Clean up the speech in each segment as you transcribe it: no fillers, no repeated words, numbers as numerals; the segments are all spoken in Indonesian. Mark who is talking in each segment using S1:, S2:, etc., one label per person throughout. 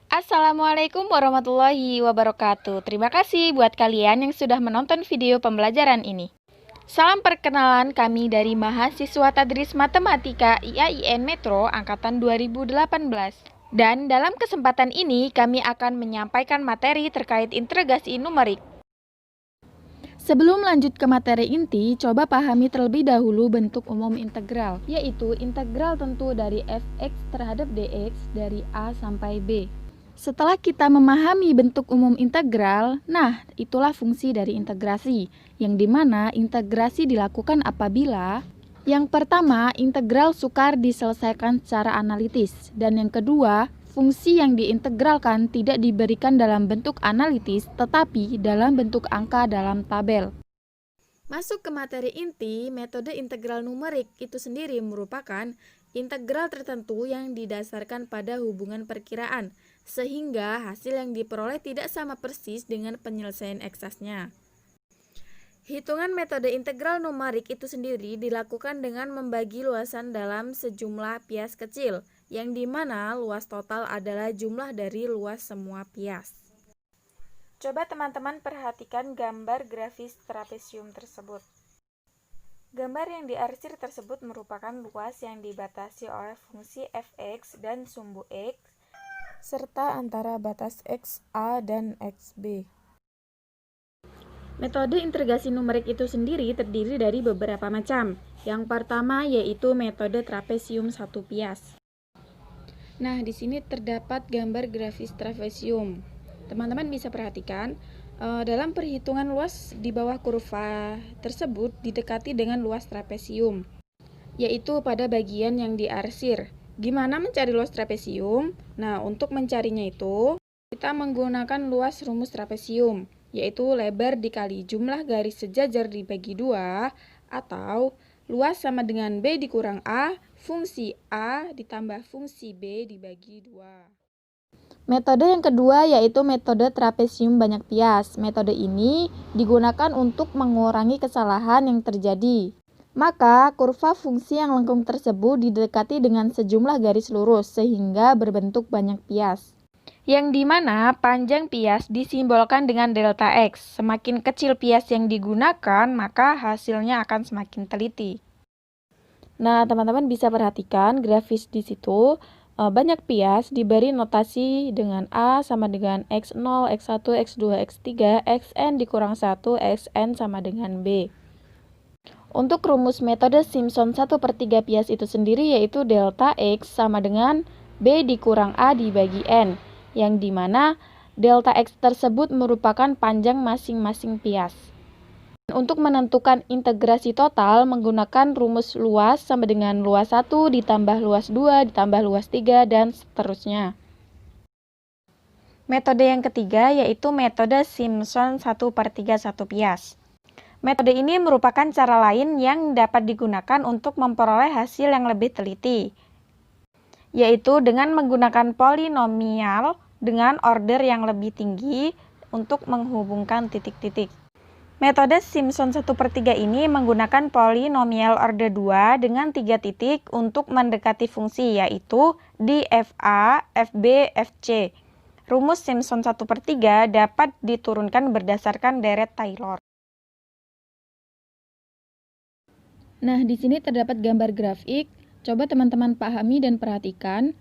S1: Assalamualaikum warahmatullahi wabarakatuh. Terima kasih buat kalian yang sudah menonton video pembelajaran ini. Salam perkenalan kami dari mahasiswa Tadris Matematika IAIN Metro Angkatan 2018. Dan dalam kesempatan ini kami akan menyampaikan materi terkait integrasi numerik. Sebelum lanjut ke materi inti, coba pahami terlebih dahulu bentuk umum integral, yaitu integral tentu dari fx terhadap dx dari a sampai b. Setelah kita memahami bentuk umum integral, nah itulah fungsi dari integrasi, yang dimana integrasi dilakukan apabila yang pertama, integral sukar diselesaikan secara analitis, dan yang kedua, fungsi yang diintegralkan tidak diberikan dalam bentuk analitis, tetapi dalam bentuk angka dalam tabel. Masuk ke materi inti, metode integral numerik itu sendiri merupakan integral tertentu yang didasarkan pada hubungan perkiraan, sehingga hasil yang diperoleh tidak sama persis dengan penyelesaian eksaknya. Hitungan metode integral numerik itu sendiri dilakukan dengan membagi luasan dalam sejumlah pias kecil, yang dimana luas total adalah jumlah dari luas semua pias. Coba teman-teman perhatikan gambar grafis trapesium tersebut. Gambar yang diarsir tersebut merupakan luas yang dibatasi oleh fungsi fx dan sumbu x, serta antara batas x a dan x b. Metode integrasi numerik itu sendiri terdiri dari beberapa macam. Yang pertama yaitu metode trapesium satu pias. Nah, di sini terdapat gambar grafis trapesium. Teman-teman bisa perhatikan, dalam perhitungan luas di bawah kurva tersebut didekati dengan luas trapesium, yaitu pada bagian yang diarsir. Gimana mencari luas trapesium? Nah, untuk mencarinya itu, kita menggunakan luas rumus trapesium, yaitu lebar dikali jumlah garis sejajar dibagi 2, atau luas sama dengan B dikurang A, fungsi A ditambah fungsi B dibagi 2. Metode yang kedua yaitu metode trapesium banyak pias. Metode ini digunakan untuk mengurangi kesalahan yang terjadi. Maka, kurva fungsi yang lengkung tersebut didekati dengan sejumlah garis lurus sehingga berbentuk banyak pias. Yang dimana panjang pias disimbolkan dengan delta X. Semakin kecil pias yang digunakan, maka hasilnya akan semakin teliti. Nah, teman-teman bisa perhatikan grafis di situ. Banyak pias diberi notasi dengan A sama dengan X0, X1, X2, X3, Xn dikurang 1, Xn sama dengan B. Untuk rumus metode Simpson 1/3 pias itu sendiri yaitu delta X sama dengan B dikurang A dibagi N, yang dimana delta X tersebut merupakan panjang masing-masing pias. Untuk menentukan integrasi total menggunakan rumus luas sama dengan luas 1 ditambah luas 2 ditambah luas 3 dan seterusnya. Metode yang ketiga yaitu metode Simpson 1/3 satu pias. Metode ini merupakan cara lain yang dapat digunakan untuk memperoleh hasil yang lebih teliti, yaitu dengan menggunakan polinomial dengan order yang lebih tinggi untuk menghubungkan titik-titik. Metode Simpson 1/3 ini menggunakan polinomial order 2 dengan 3 titik untuk mendekati fungsi, yaitu di FA, FB, FC. Rumus Simpson 1/3 dapat diturunkan berdasarkan deret Taylor. Nah, di sini terdapat gambar grafik. Coba teman-teman pahami dan perhatikan.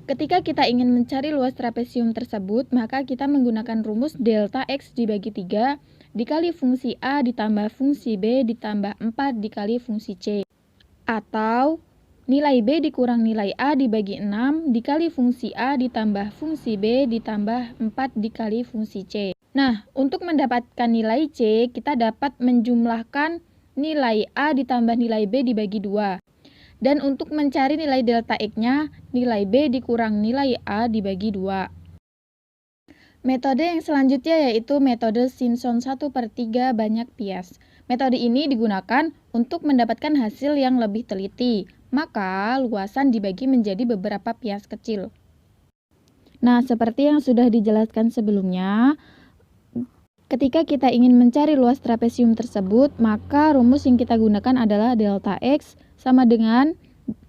S1: Ketika kita ingin mencari luas trapesium tersebut, maka kita menggunakan rumus delta X dibagi 3 dikali fungsi A ditambah fungsi B ditambah 4 dikali fungsi C. Atau nilai B dikurang nilai A dibagi 6 dikali fungsi A ditambah fungsi B ditambah 4 dikali fungsi C. Nah, untuk mendapatkan nilai C, kita dapat menjumlahkan nilai A ditambah nilai B dibagi 2. Dan untuk mencari nilai delta X-nya, nilai B dikurang nilai A dibagi 2. Metode yang selanjutnya yaitu metode Simpson 1/3 banyak pias. Metode ini digunakan untuk mendapatkan hasil yang lebih teliti. Maka, luasan dibagi menjadi beberapa pias kecil. Nah, seperti yang sudah dijelaskan sebelumnya, ketika kita ingin mencari luas trapesium tersebut, maka rumus yang kita gunakan adalah delta X sama dengan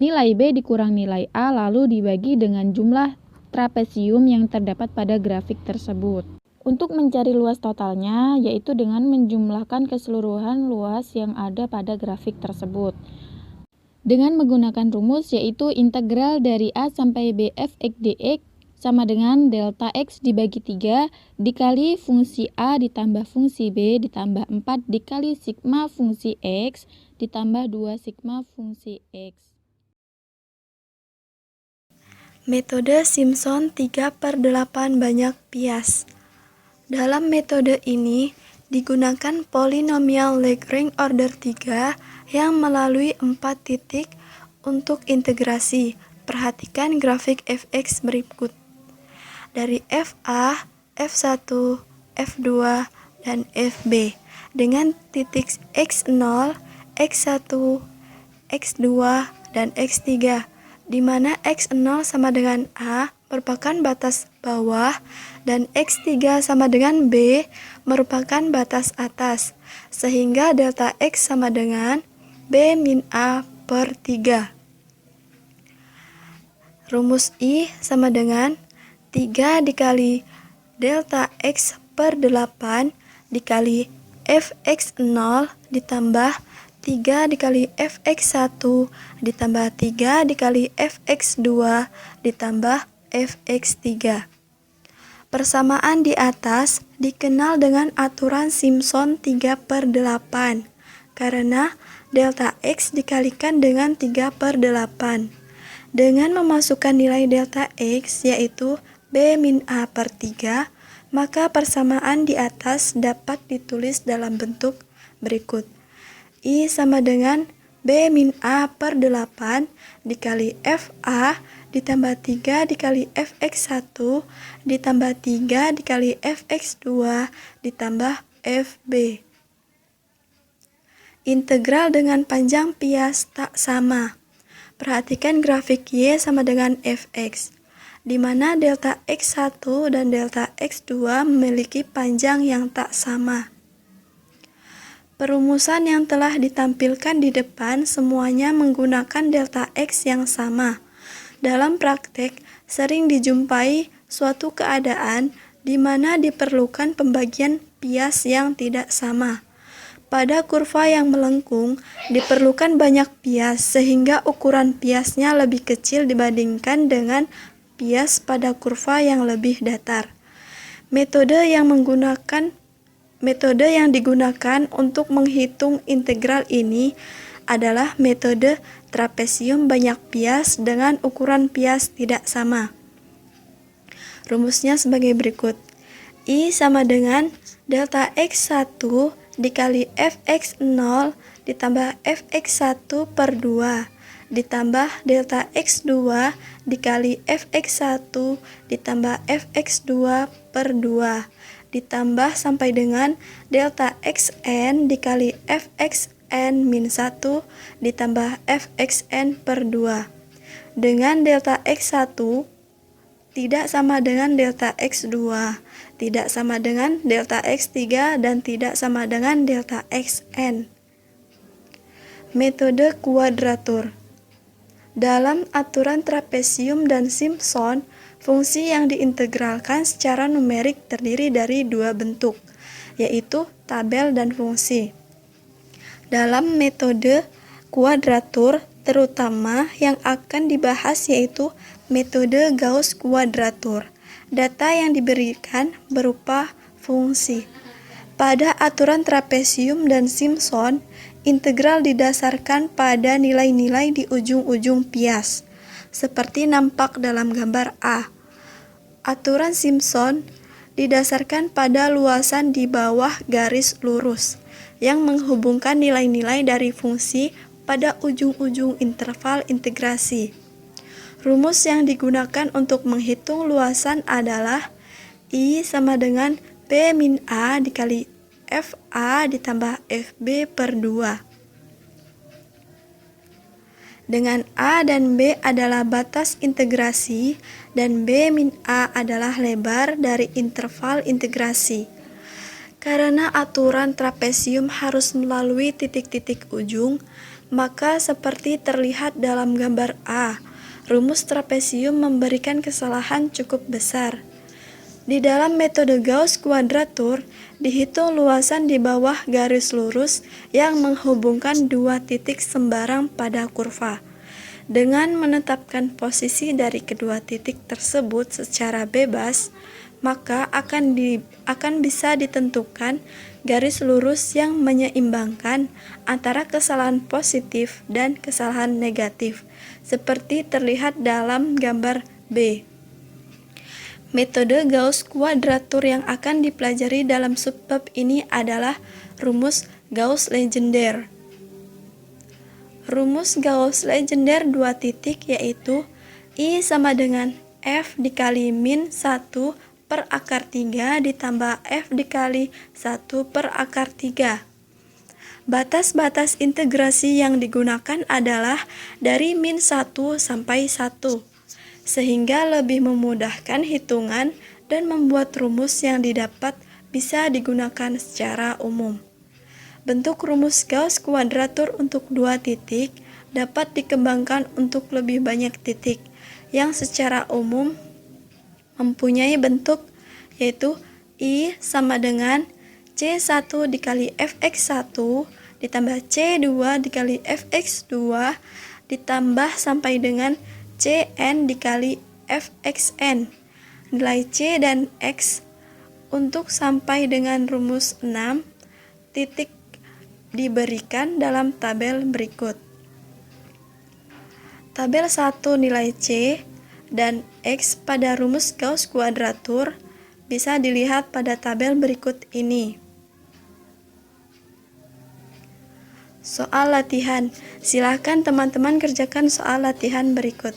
S1: nilai B dikurang nilai A lalu dibagi dengan jumlah trapesium yang terdapat pada grafik tersebut. Untuk mencari luas totalnya, yaitu dengan menjumlahkan keseluruhan luas yang ada pada grafik tersebut. Dengan menggunakan rumus yaitu integral dari A sampai B f(x) dx sama dengan delta X dibagi 3 dikali fungsi A ditambah fungsi B ditambah 4 dikali sigma fungsi X ditambah 2 sigma fungsi X.
S2: Metode Simpson 3/8 banyak bias. Dalam metode ini digunakan polinomial Lagrange order 3 yang melalui 4 titik untuk integrasi. Perhatikan grafik fx berikut. Dari fa, f1, f2, dan fb dengan titik x0, x1, x2, dan x3, di mana x0 sama dengan A merupakan batas bawah dan x3 sama dengan B merupakan batas atas, sehingga delta X sama dengan B min A per 3. Rumus I sama dengan 3 dikali delta X per 8 dikali fx0 ditambah 3 dikali fx1 ditambah 3 dikali fx2 ditambah fx3. Persamaan di atas dikenal dengan aturan Simpson 3/8 karena delta X dikalikan dengan 3/8. Dengan memasukkan nilai delta X yaitu B min A per 3, maka persamaan di atas dapat ditulis dalam bentuk berikut. I sama dengan B min A per 8 dikali FA ditambah 3 dikali Fx1 ditambah 3 dikali Fx2 ditambah Fb. Integral dengan panjang bias tak sama. Perhatikan grafik Y sama dengan Fx, di mana delta X1 dan delta X2 memiliki panjang yang tak sama. Perumusan yang telah ditampilkan di depan semuanya menggunakan delta X yang sama. Dalam praktek, sering dijumpai suatu keadaan di mana diperlukan pembagian bias yang tidak sama. Pada kurva yang melengkung, diperlukan banyak bias sehingga ukuran biasnya lebih kecil dibandingkan dengan bias pada kurva yang lebih datar. Metode yang digunakan untuk menghitung integral ini adalah metode trapesium banyak bias dengan ukuran bias tidak sama. Rumusnya sebagai berikut. I sama dengan delta X1 dikali Fx0 ditambah Fx1 per 2 ditambah delta X2 dikali Fx1 ditambah Fx2 per 2 ditambah sampai dengan delta Xn dikali Fxn min 1 ditambah Fxn per 2 dengan delta X1 tidak sama dengan delta X2, tidak sama dengan delta X3, dan tidak sama dengan delta Xn. Metode kuadratur. Dalam aturan trapesium dan Simpson, fungsi yang diintegralkan secara numerik terdiri dari dua bentuk, yaitu tabel dan fungsi. Dalam metode kuadratur, terutama yang akan dibahas yaitu metode Gauss kuadratur. Data yang diberikan berupa fungsi. Pada aturan trapesium dan Simpson, integral didasarkan pada nilai-nilai di ujung-ujung bias, seperti nampak dalam gambar A. Aturan Simpson didasarkan pada luasan di bawah garis lurus, yang menghubungkan nilai-nilai dari fungsi pada ujung-ujung interval integrasi. Rumus yang digunakan untuk menghitung luasan adalah I sama dengan B min A dikali FA ditambah FB per 2. Dengan A dan B adalah batas integrasi dan B min A adalah lebar dari interval integrasi. Karena aturan trapesium harus melalui titik-titik ujung, maka seperti terlihat dalam gambar A, rumus trapesium memberikan kesalahan cukup besar. Di dalam metode Gauss kuadratur, dihitung luasan di bawah garis lurus yang menghubungkan dua titik sembarang pada kurva. Dengan menetapkan posisi dari kedua titik tersebut secara bebas, maka akan bisa ditentukan garis lurus yang menyeimbangkan antara kesalahan positif dan kesalahan negatif, seperti terlihat dalam gambar B. Metode Gauss kuadratur yang akan dipelajari dalam subbab ini adalah rumus Gauss legender. Rumus Gauss legender dua titik yaitu I sama dengan F dikali min 1 per akar 3 ditambah F dikali 1 per akar 3. Batas-batas integrasi yang digunakan adalah dari min 1 sampai 1, sehingga lebih memudahkan hitungan dan membuat rumus yang didapat bisa digunakan secara umum. Bentuk rumus Gauss kuadratur untuk dua titik dapat dikembangkan untuk lebih banyak titik yang secara umum mempunyai bentuk yaitu I sama dengan C1 dikali Fx1 ditambah C2 dikali Fx2 ditambah sampai dengan Cn dikali Fxn. Nilai C dan X untuk sampai dengan rumus 6 titik diberikan dalam tabel berikut. Tabel 1 nilai C dan X pada rumus Gauss kuadratur bisa dilihat pada tabel berikut ini. Soal latihan. Silakan teman-teman kerjakan soal latihan berikut.